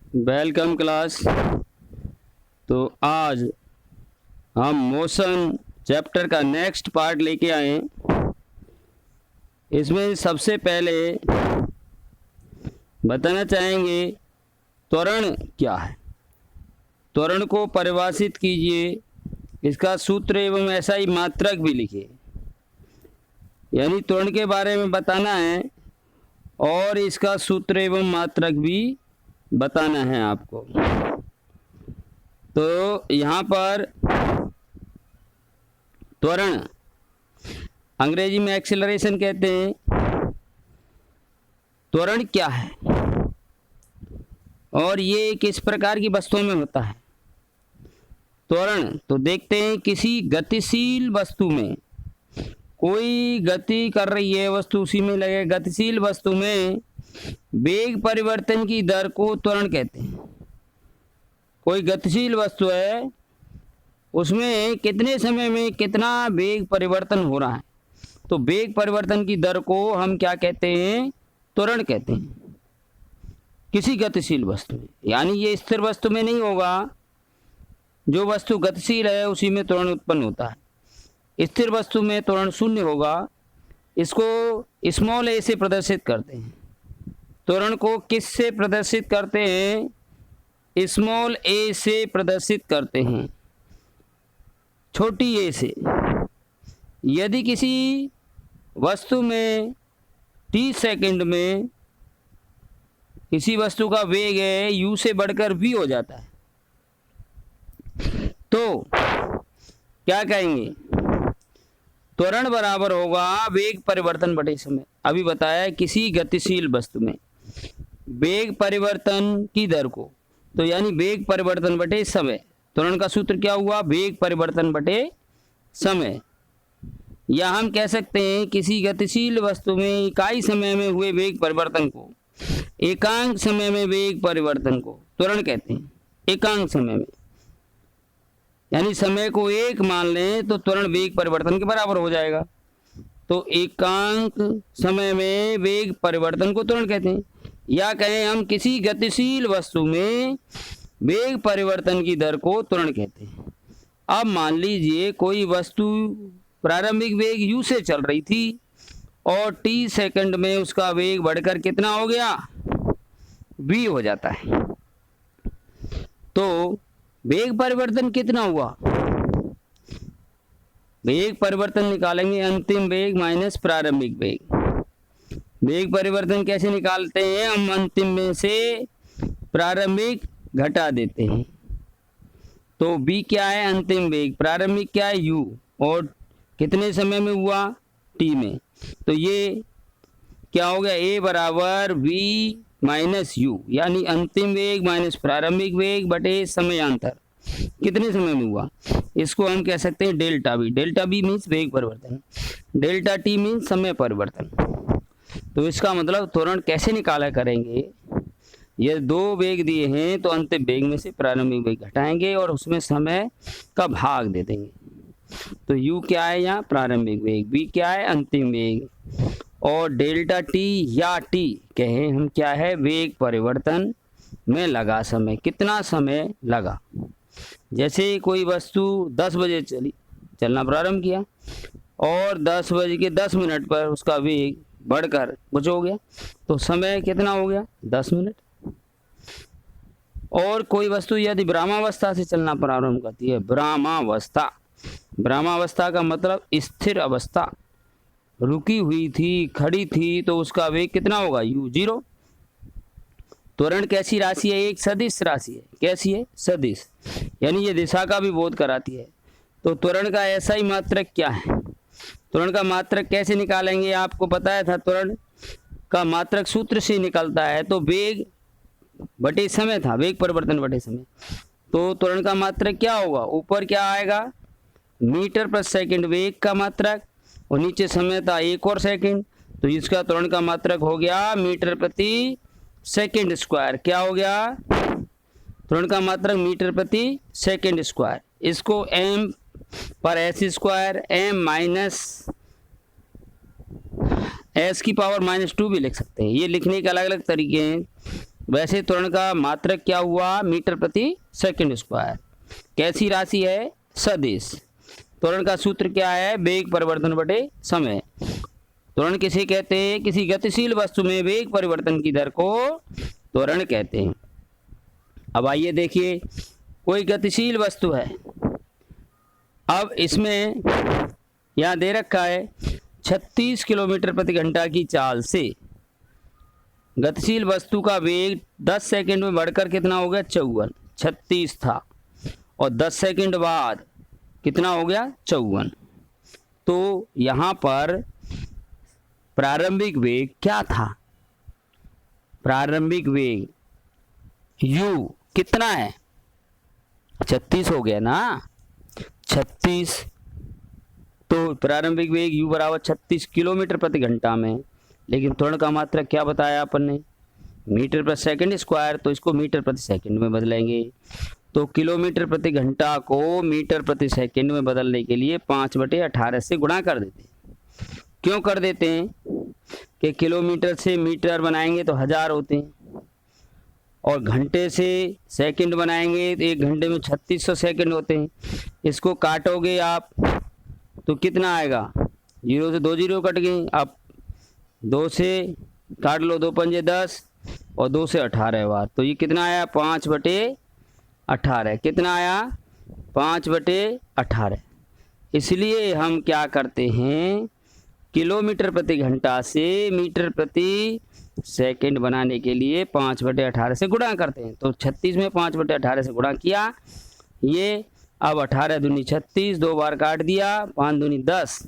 Welcome class. तो आज हम मोशन चैप्टर का नेक्स्ट पार्ट लेके आए हैं। इसमें सबसे पहले बताना चाहेंगे त्वरण क्या है। त्वरण को परिभाषित कीजिए, इसका सूत्र एवं SI मात्रक भी लिखिए। यानी त्वरण के बारे में बताना है और इसका सूत्र एवं मात्रक भी बताना है आपको। तो यहाँ पर त्वरण अंग्रेजी में एक्सेलरेशन कहते हैं। त्वरण क्या है और ये किस प्रकार की वस्तुओं में होता है। त्वरण तो देखते हैं, किसी गतिशील वस्तु में कोई गति कर रही है वस्तु, उसी में लगे गतिशील वस्तु में वेग परिवर्तन की दर को त्वरण कहते हैं। कोई गतिशील वस्तु है, उसमें कितने समय में कितना वेग परिवर्तन हो रहा है, तो वेग परिवर्तन की दर को हम क्या कहते हैं, त्वरण कहते हैं। किसी गतिशील वस्तु में, यानी ये स्थिर वस्तु में नहीं होगा। जो वस्तु गतिशील है उसी में त्वरण उत्पन्न होता है। स्थिर वस्तु में त्वरण शून्य होगा। इसको स्मॉल a से प्रदर्शित करते हैं। त्वरण को किस से प्रदर्शित करते हैं, स्मॉल a से प्रदर्शित करते हैं, छोटी a से। यदि किसी वस्तु में 30 सेकंड में किसी वस्तु का वेग है u से बढ़कर v हो जाता है, तो क्या कहेंगे, त्वरण बराबर होगा वेग परिवर्तन बटे समय। अभी बताया है किसी गतिशील वस्तु में वेग परिवर्तन की दर को, तो यानी वेग परिवर्तन बटे समय। त्वरण का सूत्र क्या हुआ, वेग परिवर्तन बटे समय। या हम कह सकते हैं किसी गतिशील वस्तु में इकाई समय में हुए वेग परिवर्तन को एकांक समय में वेग परिवर्तन को त्वरण कहते हैं। एकांक समय में, यानी समय को एक मान लें तो त्वरण वेग परिवर्तन के बराबर हो जाएगा। तो एकांक समय में वेग परिवर्तन को त्वरण कहते हैं। या कहें हम किसी गतिशील वस्तु में वेग परिवर्तन की दर को त्वरण कहते हैं। अब मान लीजिए कोई वस्तु प्रारंभिक वेग u से चल रही थी और t सेकंड में उसका वेग बढ़कर कितना हो गया, v हो जाता है। तो वेग परिवर्तन कितना हुआ, वेग परिवर्तन निकालेंगे अंतिम वेग माइनस प्रारंभिक वेग। वेग परिवर्तन कैसे निकालते हैं, हम अंतिम में से प्रारंभिक घटा देते हैं। तो v क्या है, अंतिम वेग, प्रारंभिक क्या है u, और कितने समय में हुआ, t में। तो ये क्या हो गया, a बराबर v माइनस u, यानी अंतिम वेग माइनस प्रारंभिक वेग बटे समयांतर कितने समय में हुआ। इसको हम कह सकते हैं delta v। Delta v means वेग परिवर्तन, डेल्टा t मीन्स समय परिवर्तन। तो इसका मतलब त्वरण कैसे निकाला करेंगे, ये दो वेग दिए हैं तो अंतिम वेग में से प्रारंभिक वेग घटाएंगे और उसमें समय का भाग दे देंगे। तो u क्या है यहाँ, प्रारंभिक वेग, v क्या है, अंतिम वेग, और डेल्टा t या t कहें हम क्या है, वेग परिवर्तन में लगा समय, कितना समय लगा। जैसे कोई वस्तु 10 बजे चलना प्रारंभ किया और 10:10 पर उसका वेग बढ़कर कुछ हो गया, तो समय कितना हो गया, 10 मिनट। और कोई वस्तु यदि ब्रह्मावस्था से चलना प्रारंभ करती है, ब्रह्मावस्था, ब्रह्मावस्था का मतलब स्थिर अवस्था, रुकी हुई थी, खड़ी थी, तो उसका वेग कितना होगा, u 0। त्वरण कैसी राशि है, एक सदिश राशि है। कैसी है, सदिश, यानी ये दिशा का भी बोध कराती है। तो त्वरण का SI मात्रक क्या है, त्वरण का मात्रक कैसे निकालेंगे, आपको बताया था त्वरण का मात्रक सूत्र से निकलता है। तो वेग बटे समय था, वेग परिवर्तन बटे समय। तो त्वरण का मात्रक क्या होगा, ऊपर क्या आएगा, मीटर प्रति सेकंड वेग का मात्रक, और नीचे समय था 1 और सेकंड, तो इसका त्वरण का मात्रक हो गया मीटर प्रति सेकंड स्क्वायर। क्या हो गया, त्वरण का मात्रक मीटर प्रति सेकंड स्क्वायर। इसको m पर s square, m minus s की पावर -2 भी लिख सकते हैं। ये लिखने के अलग अलग तरीके हैं। वैसे त्वरण का मात्रक क्या हुआ? मीटर प्रति सेकंड स्क्वायर। कैसी राशि है? सदिश। त्वरण का सूत्र क्या है? वेग परिवर्तन बटे समय। त्वरण किसे कहते हैं? किसी गतिशील वस्तु में वेग परिवर्तन की दर को त्वरण कहते हैं। अब आइए देखिए, कोई गतिशील वस्तु है, अब इसमें यहाँ दे रखा है 36 किलोमीटर प्रति घंटा की चाल से गतिशील वस्तु का वेग 10 सेकंड में बढ़कर कितना हो गया? 54। 36 था और 10 सेकंड बाद कितना हो गया? 54। तो यहाँ पर प्रारंभिक वेग क्या था? प्रारंभिक वेग u कितना है? 36 हो गया ना, 36। तो प्रारंभिक वेग u बराबर 36 किलोमीटर प्रति घंटा में, लेकिन त्वरण का मात्रक क्या बताया अपन ने? मीटर प्रति सेकंड स्क्वायर। तो इसको मीटर प्रति सेकंड में बदलेंगे। तो किलोमीटर प्रति घंटा को मीटर प्रति सेकंड में बदलने के लिए 5/18 से गुणा कर देते हैं। क्यों कर देते हैं? कि किलोमीटर से मीटर बनाएंगे तो 1000 होते हैं, और घंटे से सेकंड बनाएंगे तो 1 घंटे में 3600 सेकंड होते हैं। इसको काटोगे आप तो कितना आएगा? 0 से 2 जीरो कट गए। आप 2 से काट लो, 2 पंजे 10 और 2 से 18 बार, तो ये कितना आया? 5/18। कितना आया? 5/18। इसलिए हम क्या करते हैं, किलोमीटर प्रति घंटा से मीटर प्रति सेकंड बनाने के लिए 5/18 से गुणा करते हैं। तो 36 में 5/18 से गुणा किया, ये अब 18 दूनी 36, 2 बार काट दिया, 5 दूनी 10,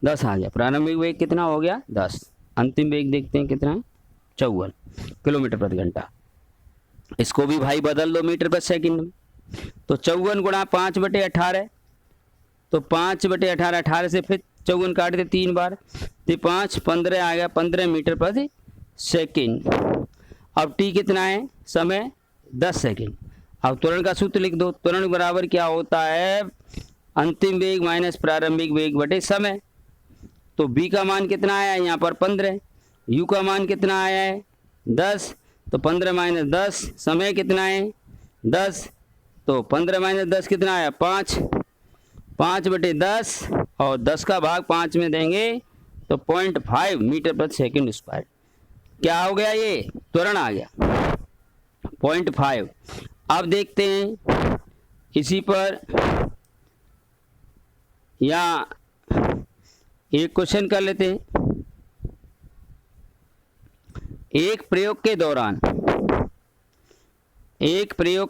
10 आ गया। प्रारंभिक वेग कितना हो गया? 10। अंतिम वेग देखते हैं कितना है? 54 किलोमीटर प्रति घंटा। इसको भी भाई बदल दो मीटर प्रति सेकंड में। तो 54 गुणा 5/18, तो 5/18, 18 से फिर 54 काट दे 3 बार, तो 5 15 आ गया, 15 मीटर प्रति सेकंड। अब t कितना है? समय 10 सेकंड। अब त्वरण का सूत्र लिख दो। त्वरण बराबर क्या होता है? अंतिम वेग माइनस प्रारंभिक वेग बटे समय। तो b का मान कितना आया है यहाँ पर? 15। u का मान कितना आया है? 10। तो 15 माइनस 10, समय कितना है? 10। तो 15 माइनस 10 कितना आया? 5। 5/10 और 10 का भाग 5 में देंगे तो 0.5 मीटर प्रति सेकंड स्क्वायर। क्या हो गया? ये त्वरण आ गया 0.5। अब देखते हैं इसी पर, या एक क्वेश्चन कर लेते हैं। एक प्रयोग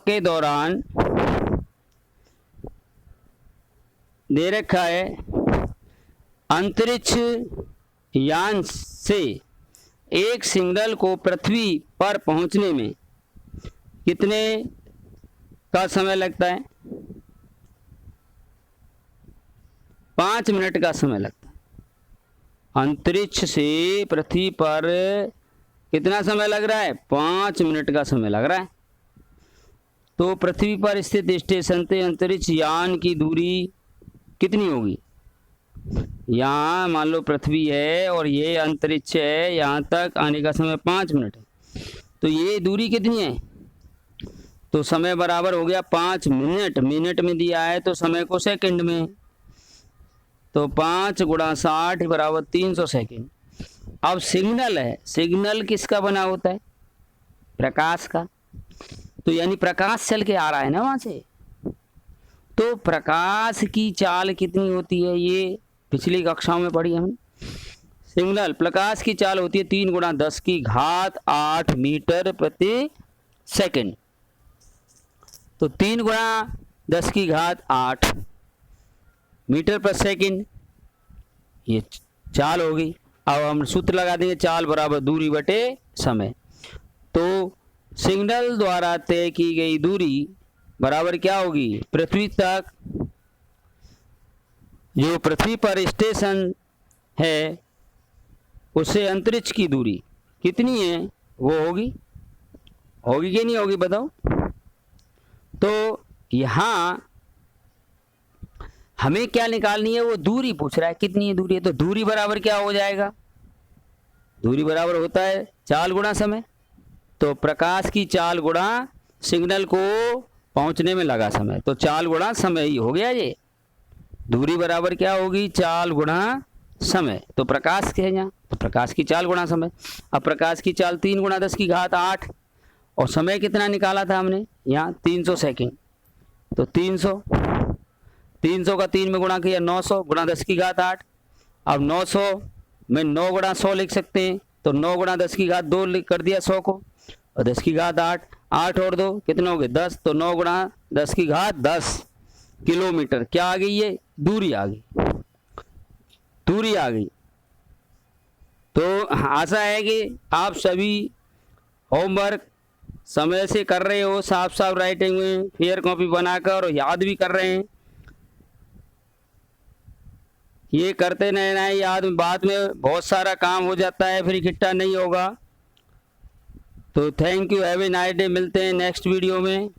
के दौरान दे रखा है अंतरिक्ष यान से एक सिग्नल को पृथ्वी पर पहुंचने में कितने का समय लगता है? 5 मिनट का समय लगता है। अंतरिक्ष से पृथ्वी पर कितना समय लग रहा है? 5 मिनट का समय लग रहा है। तो पृथ्वी पर स्थित स्टेशन से अंतरिक्ष यान की दूरी कितनी होगी? यहाँ मान लो पृथ्वी है और ये अंतरिक्ष है, यहाँ तक आने का समय 5 मिनट है, तो ये दूरी कितनी है? तो समय बराबर हो गया 5 मिनट। मिनट में दिया है तो समय को सेकंड में, तो 5 × 60 बराबर 300 सेकंड। अब सिग्नल है, सिग्नल किसका बना होता है? प्रकाश का। तो यानी प्रकाश चल के आ रहा है ना वहाँ से, तो प्रकाश की चाल कितनी होती है? ये पिछली कक्षाओं में पढ़ी हमने। सिग्नल प्रकाश की चाल होती है 3 × 10⁸ मीटर प्रति सेकंड। तो 3 × 10⁸ मीटर प्रति सेकंड ये चाल होगी। अब हम सूत्र लगा देंगे, चाल बराबर दूरी बटे समय। तो सिग्नल द्वारा तय की गई दूरी बराबर क्या होगी? पृथ्वी तक, जो पृथ्वी पर स्टेशन है उससे अंतरिक्ष की दूरी कितनी है वो होगी कि नहीं होगी? बताओ। तो यहाँ हमें क्या निकालनी है? वो दूरी पूछ रहा है, कितनी है दूरी है। तो दूरी बराबर क्या हो जाएगा? दूरी बराबर होता है चाल गुणा समय। तो प्रकाश की चाल गुणा सिग्नल को पहुंचने में लगा समय, तो चाल गुणा समय ही हो गया ये। दूरी बराबर क्या होगी, चाल गुणा समय। तो प्रकाश के है यहाँ, तो प्रकाश की चाल गुणा समय। अब प्रकाश की चाल 3 गुणा 10 की घात 8 और समय कितना निकाला था हमने यहाँ 300 सेकेंड। तो 300 का 3 में गुणा किया 900 गुणा 10 की घात 8। अब 900 में 9 गुणा 100 लिख सकते हैं, तो 9 गुणा 10 की घात 2 कर दिया 100 को, और 10 की घात 8, 8 और 2 कितने हो गए 10, तो 9 गुणा 10 की घात 10 किलोमीटर। क्या आ गई ये, दूरी आ गई, दूरी आ गई। तो आशा है कि आप सभी होमवर्क समय से कर रहे हो, साफ साफ राइटिंग में फेयर कॉपी बनाकर, और याद भी कर रहे हैं। ये करते रहना है याद, बाद में बहुत सारा काम हो जाता है फिर इकट्ठा नहीं होगा। तो thank you, have a nice day. मिलते हैं नेक्स्ट वीडियो में।